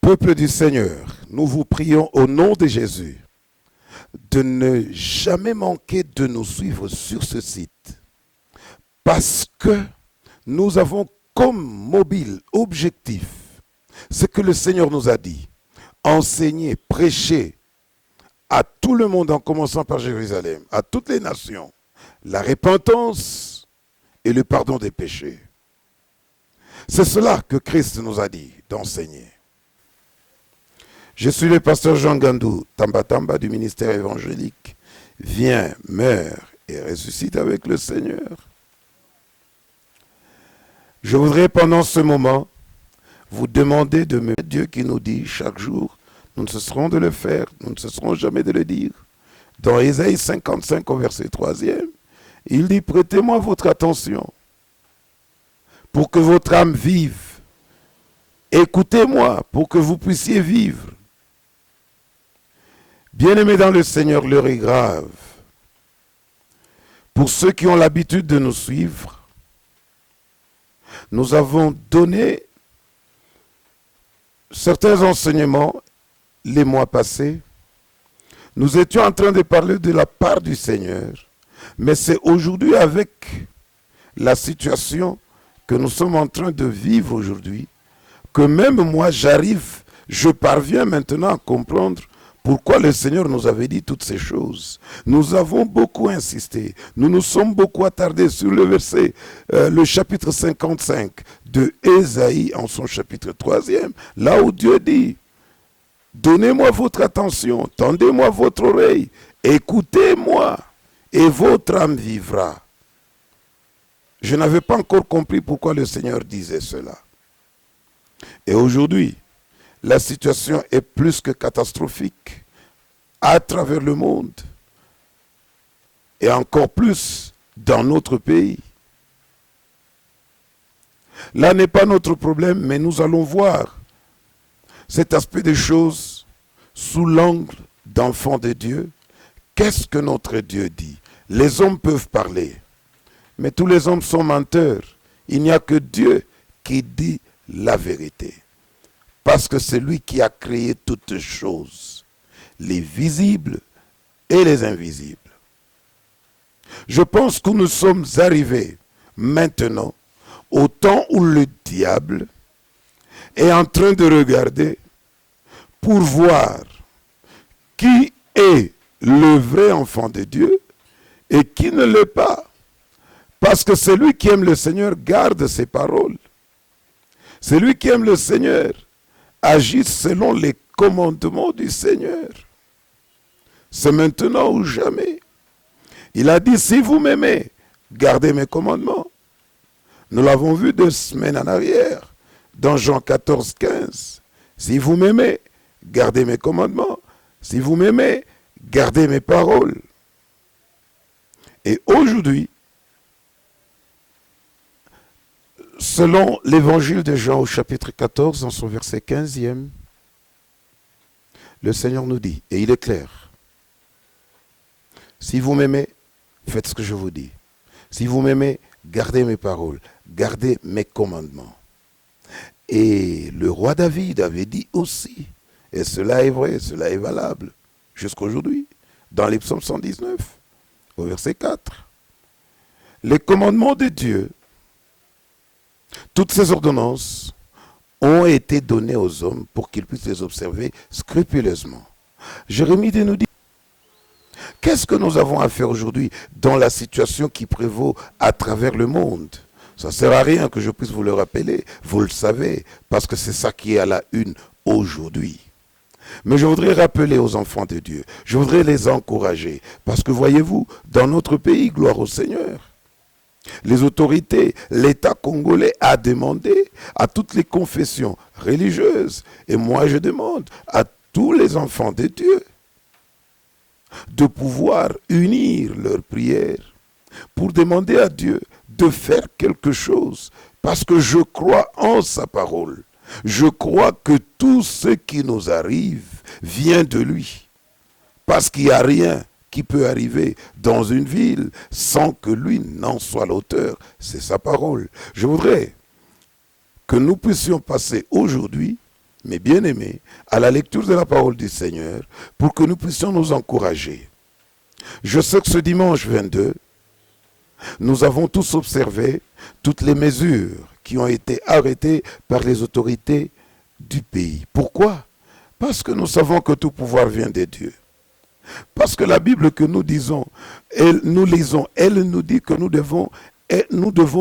Peuple du Seigneur, nous vous prions au nom de Jésus de ne jamais manquer de nous suivre sur ce site parce que nous avons comme mobile objectif ce que le Seigneur nous a dit, enseigner, prêcher à tout le monde en commençant par Jérusalem, à toutes les nations, la repentance et le pardon des péchés. C'est cela que Christ nous a dit d'enseigner. Je suis le pasteur Jean Gandou, Tamba Tamba du ministère évangélique. Viens, meurs et ressuscite avec le Seigneur. Je voudrais pendant ce moment vous demander de me... Dieu qui nous dit chaque jour, nous ne cesserons de le faire, nous ne cesserons jamais de le dire. Dans Ésaïe 55 au verset 3e, il dit, prêtez-moi votre attention pour que votre âme vive. Écoutez-moi pour que vous puissiez vivre. Bien-aimés dans le Seigneur, l'heure est grave. Pour ceux qui ont l'habitude de nous suivre, nous avons donné certains enseignements les mois passés. Nous étions en train de parler de la part du Seigneur, mais c'est aujourd'hui avec la situation que nous sommes en train de vivre aujourd'hui que même moi je parviens maintenant à comprendre pourquoi le Seigneur nous avait dit toutes ces choses. Nous avons beaucoup insisté, nous nous sommes beaucoup attardés sur le verset, le chapitre 55 de Ésaïe en son chapitre 3e, là où Dieu dit, donnez-moi votre attention, tendez-moi votre oreille, écoutez-moi et votre âme vivra. Je n'avais pas encore compris pourquoi le Seigneur disait cela. Et aujourd'hui, la situation est plus que catastrophique à travers le monde et encore plus dans notre pays. Là n'est pas notre problème, mais nous allons voir cet aspect des choses sous l'angle d'enfants de Dieu. Qu'est-ce que notre Dieu dit? Les hommes peuvent parler, mais tous les hommes sont menteurs. Il n'y a que Dieu qui dit la vérité. Parce que c'est lui qui a créé toutes choses, les visibles et les invisibles. Je pense que nous sommes arrivés maintenant au temps où le diable est en train de regarder pour voir qui est le vrai enfant de Dieu et qui ne l'est pas. Parce que celui qui aime le Seigneur garde ses paroles. Celui qui aime le Seigneur agit selon les commandements du Seigneur. C'est maintenant ou jamais. Il a dit, si vous m'aimez, gardez mes commandements. Nous l'avons vu 2 semaines en arrière, dans Jean 14, 15. Si vous m'aimez, gardez mes commandements. Si vous m'aimez, gardez mes paroles. Et aujourd'hui, selon l'évangile de Jean au chapitre 14, dans son verset 15e, le Seigneur nous dit, et il est clair, si vous m'aimez, faites ce que je vous dis. Si vous m'aimez, gardez mes paroles, gardez mes commandements. Et le roi David avait dit aussi, et cela est vrai, cela est valable, jusqu'à aujourd'hui, dans les psaumes 119, au verset 4. Les commandements de Dieu, toutes ces ordonnances ont été données aux hommes pour qu'ils puissent les observer scrupuleusement. Jérémie nous dit, qu'est-ce que nous avons à faire aujourd'hui dans la situation qui prévaut à travers le monde? Ça ne sert à rien que je puisse vous le rappeler, vous le savez, parce que c'est ça qui est à la une aujourd'hui. Mais je voudrais rappeler aux enfants de Dieu, je voudrais les encourager, parce que voyez-vous, dans notre pays, gloire au Seigneur, les autorités, l'État congolais a demandé à toutes les confessions religieuses, et moi je demande à tous les enfants de Dieu, de pouvoir unir leurs prières pour demander à Dieu de faire quelque chose, parce que je crois en sa parole. Je crois que tout ce qui nous arrive vient de lui, parce qu'il n'y a rien qui peut arriver dans une ville sans que lui n'en soit l'auteur. C'est sa parole. Je voudrais que nous puissions passer aujourd'hui mes bien-aimés, à la lecture de la parole du Seigneur pour que nous puissions nous encourager. Je sais que ce dimanche 22, nous avons tous observé toutes les mesures qui ont été arrêtées par les autorités du pays. Pourquoi? Parce que nous savons que tout pouvoir vient de Dieu. Parce que la Bible que nous lisons, elle nous dit que nous devons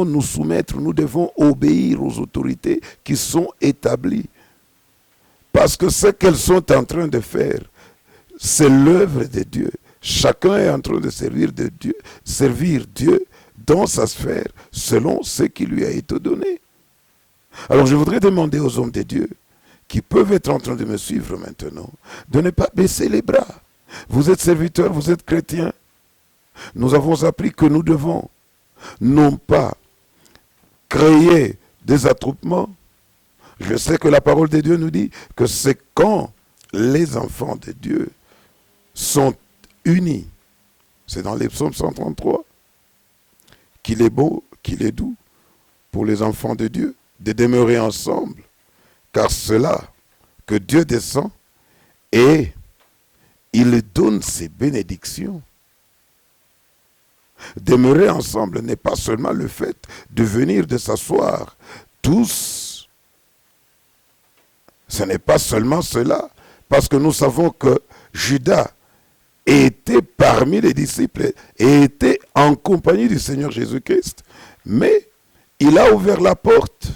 nous soumettre, nous devons obéir aux autorités qui sont établies. Parce que ce qu'elles sont en train de faire, c'est l'œuvre de Dieu. Chacun est en train de servir Dieu dans sa sphère, selon ce qui lui a été donné. Alors je voudrais demander aux hommes de Dieu, qui peuvent être en train de me suivre maintenant, de ne pas baisser les bras. Vous êtes serviteurs, vous êtes chrétiens. Nous avons appris que nous devons non pas créer des attroupements. Je sais que la parole de Dieu nous dit que c'est quand les enfants de Dieu sont unis. C'est dans les psaumes 133 qu'il est beau, qu'il est doux pour les enfants de Dieu de demeurer ensemble. Car c'est là que Dieu descend et il donne ses bénédictions. Demeurer ensemble n'est pas seulement le fait de venir, de s'asseoir tous. Ce n'est pas seulement cela, parce que nous savons que Judas était parmi les disciples et était en compagnie du Seigneur Jésus-Christ. Mais il a ouvert la porte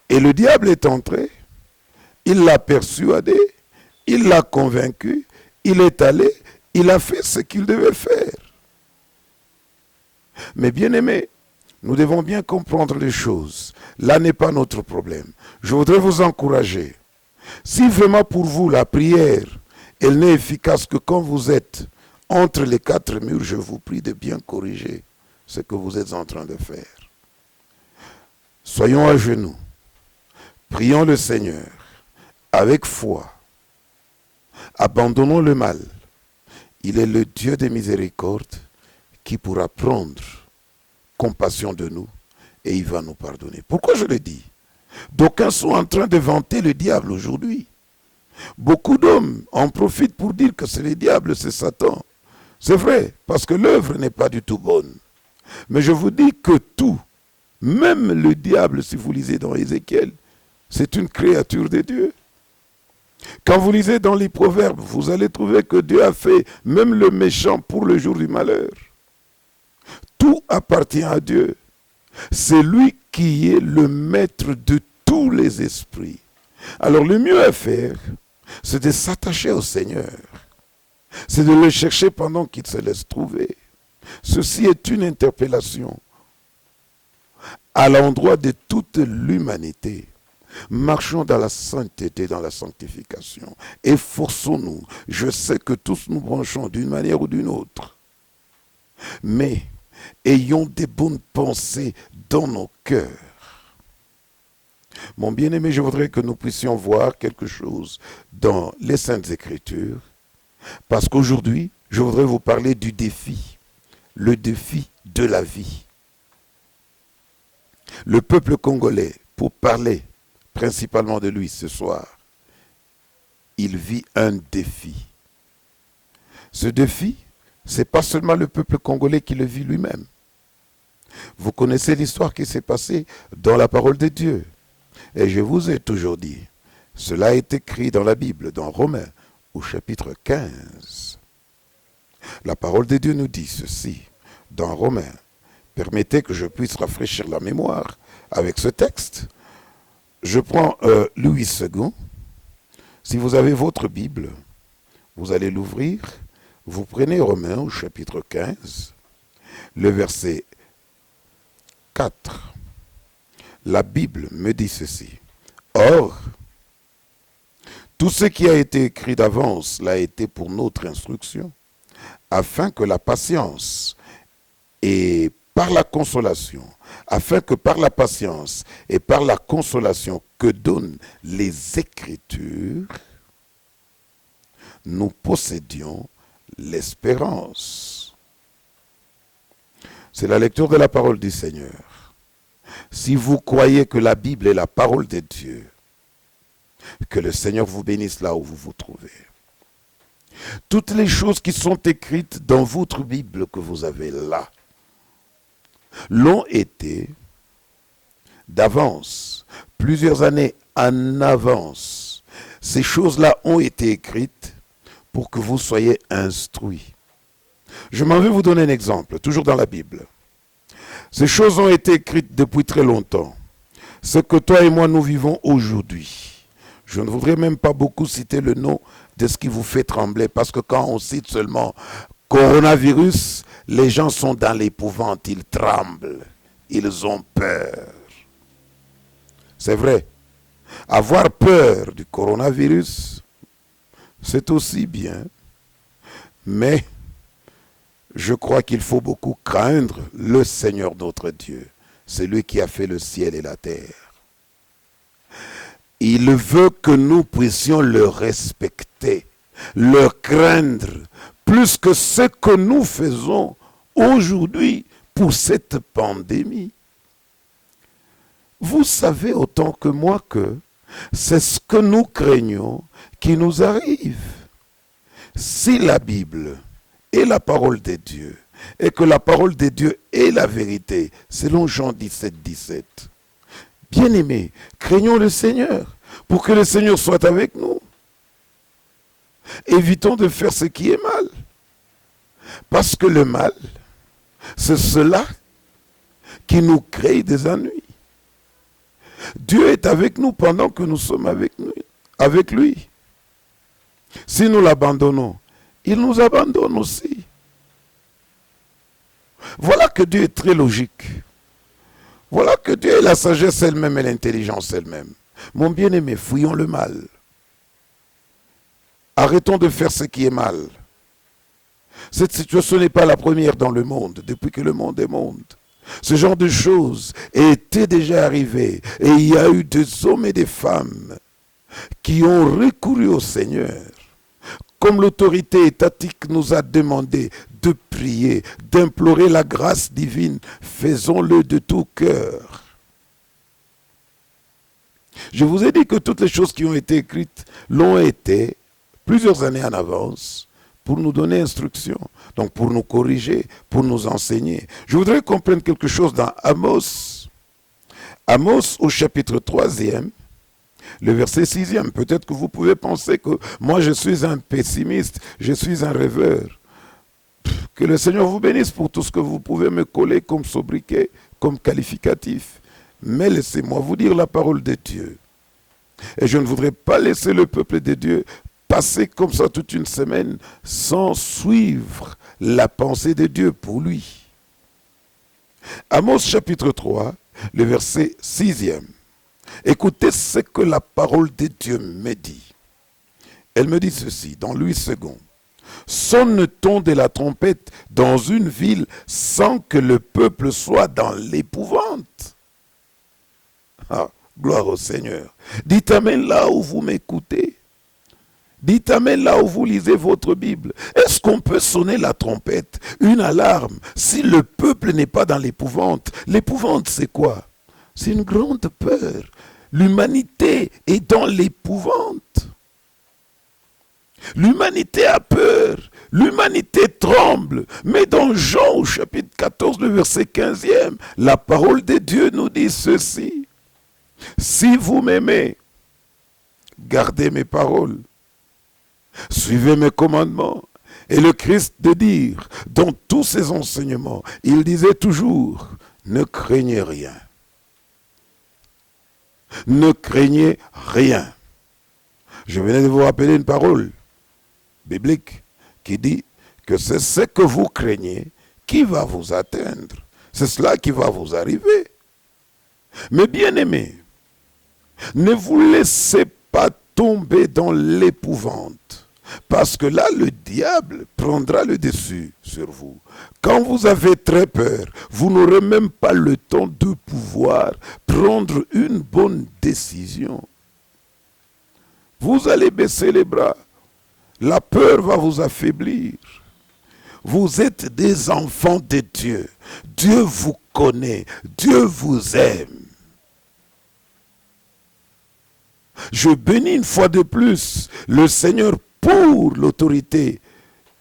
et le diable est entré. Il l'a persuadé, il l'a convaincu, il est allé, il a fait ce qu'il devait faire. Mais bien aimés, nous devons bien comprendre les choses. Là n'est pas notre problème. Je voudrais vous encourager. Si vraiment pour vous la prière, elle n'est efficace que quand vous êtes entre les quatre murs, je vous prie de bien corriger ce que vous êtes en train de faire. Soyons à genoux. Prions le Seigneur avec foi. Abandonnons le mal. Il est le Dieu des miséricordes qui pourra prendre compassion de nous et il va nous pardonner. Pourquoi je le dis? D'aucuns sont en train de vanter le diable aujourd'hui. Beaucoup d'hommes en profitent pour dire que c'est le diable, c'est Satan. C'est vrai, parce que l'œuvre n'est pas du tout bonne. Mais je vous dis que tout, même le diable, si vous lisez dans Ézéchiel, c'est une créature de Dieu. Quand vous lisez dans les proverbes, vous allez trouver que Dieu a fait même le méchant pour le jour du malheur. Tout appartient à Dieu. C'est lui qui est le maître de tous les esprits. Alors le mieux à faire, c'est de s'attacher au Seigneur. C'est de le chercher pendant qu'il se laisse trouver. Ceci est une interpellation à l'endroit de toute l'humanité. Marchons dans la sainteté, dans la sanctification. Efforçons-nous. Je sais que tous nous branchons d'une manière ou d'une autre. Mais ayons des bonnes pensées dans nos cœurs. Mon bien-aimé, je voudrais que nous puissions voir quelque chose dans les Saintes Écritures. Parce qu'aujourd'hui, je voudrais vous parler du défi. Le défi de la vie. Le peuple congolais, pour parler principalement de lui ce soir, il vit un défi. Ce défi, ce n'est pas seulement le peuple congolais qui le vit lui-même. Vous connaissez l'histoire qui s'est passée dans la parole de Dieu. Et je vous ai toujours dit, cela est écrit dans la Bible, dans Romains, au chapitre 15. La parole de Dieu nous dit ceci, dans Romains. Permettez que je puisse rafraîchir la mémoire avec ce texte. Je prends Louis II. Si vous avez votre Bible, vous allez l'ouvrir. Vous prenez Romains au chapitre 15, le verset 4. La Bible me dit ceci. Or, tout ce qui a été écrit d'avance l'a été pour notre instruction, afin que la patience et par la consolation, afin que par la patience et par la consolation que donnent les Écritures, nous possédions l'espérance. C'est la lecture de la parole du Seigneur. Si vous croyez que la Bible est la parole de Dieu, Que le Seigneur vous bénisse là où vous vous trouvez. Toutes les choses qui sont écrites dans votre Bible que vous avez là l'ont été d'avance, plusieurs années en avance. Ces choses-là ont été écrites pour que vous soyez instruits. Je m'en vais vous donner un exemple, toujours dans la Bible. Ces choses ont été écrites depuis très longtemps. Ce que toi et moi nous vivons aujourd'hui. Je ne voudrais même pas beaucoup citer le nom de ce qui vous fait trembler, parce que quand on cite seulement coronavirus, les gens sont dans l'épouvante, ils tremblent, ils ont peur. C'est vrai, avoir peur du coronavirus, c'est aussi bien, mais je crois qu'il faut beaucoup craindre le Seigneur notre Dieu, celui qui a fait le ciel et la terre. Il veut que nous puissions le respecter, le craindre, plus que ce que nous faisons aujourd'hui pour cette pandémie. Vous savez autant que moi que c'est ce que nous craignons qui nous arrive. Si la Bible est la parole de Dieu, et que la parole de Dieu est la vérité, selon Jean 17, 17, bien-aimés, craignons le Seigneur, pour que le Seigneur soit avec nous. Évitons de faire ce qui est mal. Parce que le mal, c'est cela qui nous crée des ennuis. Dieu est avec nous pendant que nous sommes avec lui. Si nous l'abandonnons, il nous abandonne aussi. Voilà que Dieu est très logique. Voilà que Dieu est la sagesse elle-même et l'intelligence elle-même. Mon bien-aimé, fuyons le mal. Arrêtons de faire ce qui est mal. Cette situation n'est pas la première dans le monde, depuis que le monde est monde. Ce genre de choses étaient déjà arrivées. Et il y a eu des hommes et des femmes qui ont recouru au Seigneur. Comme l'autorité étatique nous a demandé de prier, d'implorer la grâce divine, faisons-le de tout cœur. Je vous ai dit que toutes les choses qui ont été écrites l'ont été plusieurs années en avance pour nous donner instruction, donc pour nous corriger, pour nous enseigner. Je voudrais qu'on prenne quelque chose dans Amos. Amos au chapitre 3e, le verset 6e. Peut-être que vous pouvez penser que moi je suis un pessimiste, je suis un rêveur. Que le Seigneur vous bénisse pour tout ce que vous pouvez me coller comme sobriquet, comme qualificatif. Mais laissez-moi vous dire la parole de Dieu. Et je ne voudrais pas laisser le peuple de Dieu passer comme ça toute une semaine sans suivre la pensée de Dieu pour lui. Amos chapitre 3, le verset 6e. Écoutez ce que la parole de Dieu me dit. Elle me dit ceci, dans 8 secondes. Sonne-t-on de la trompette dans une ville sans que le peuple soit dans l'épouvante? Ah, gloire au Seigneur. Dites amen là où vous m'écoutez. Dites amen là où vous lisez votre Bible. Est-ce qu'on peut sonner la trompette, une alarme, si le peuple n'est pas dans l'épouvante? L'épouvante, c'est quoi? C'est une grande peur. L'humanité est dans l'épouvante. L'humanité a peur. L'humanité tremble. Mais dans Jean au chapitre 14, le verset 15e, la parole de Dieu nous dit ceci. Si vous m'aimez, gardez mes paroles. Suivez mes commandements. Et le Christ de dire, dans tous ses enseignements, il disait toujours, ne craignez rien. Ne craignez rien. Je venais de vous rappeler une parole biblique qui dit que c'est ce que vous craignez qui va vous atteindre. C'est cela qui va vous arriver. Mais bien aimés, ne vous laissez pas tomber dans l'épouvante. Parce que là, le diable prendra le dessus sur vous. Quand vous avez très peur, vous n'aurez même pas le temps de pouvoir prendre une bonne décision. Vous allez baisser les bras. La peur va vous affaiblir. Vous êtes des enfants de Dieu. Dieu vous connaît. Dieu vous aime. Je bénis une fois de plus le Seigneur pour l'autorité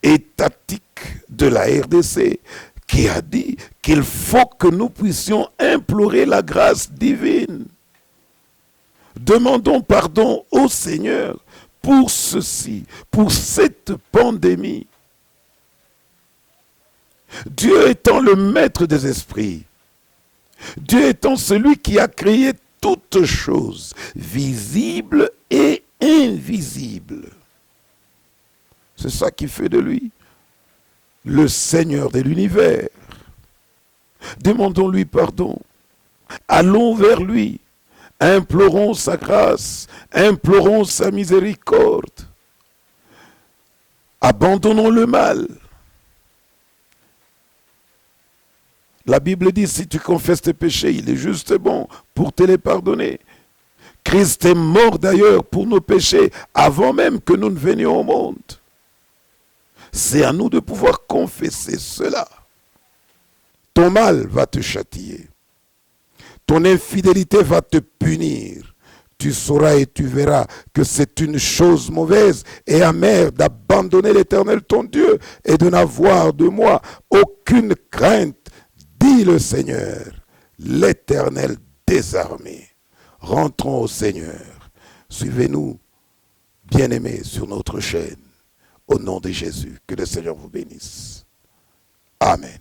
étatique de la RDC qui a dit qu'il faut que nous puissions implorer la grâce divine. Demandons pardon au Seigneur pour ceci, pour cette pandémie. Dieu étant le maître des esprits, Dieu étant celui qui a créé toutes choses, visibles et invisibles. C'est ça qui fait de lui le Seigneur de l'univers. Demandons-lui pardon. Allons vers lui. Implorons sa grâce. Implorons sa miséricorde. Abandonnons le mal. La Bible dit, si tu confesses tes péchés, il est juste et bon pour te les pardonner. Christ est mort d'ailleurs pour nos péchés avant même que nous ne venions au monde. C'est à nous de pouvoir confesser cela. Ton mal va te châtier. Ton infidélité va te punir. Tu sauras et tu verras que c'est une chose mauvaise et amère d'abandonner l'Éternel ton Dieu et de n'avoir de moi aucune crainte, dit le Seigneur, l'Éternel des armées. Rentrons au Seigneur. Suivez-nous, bien-aimés, sur notre chaîne. Au nom de Jésus, que le Seigneur vous bénisse. Amen.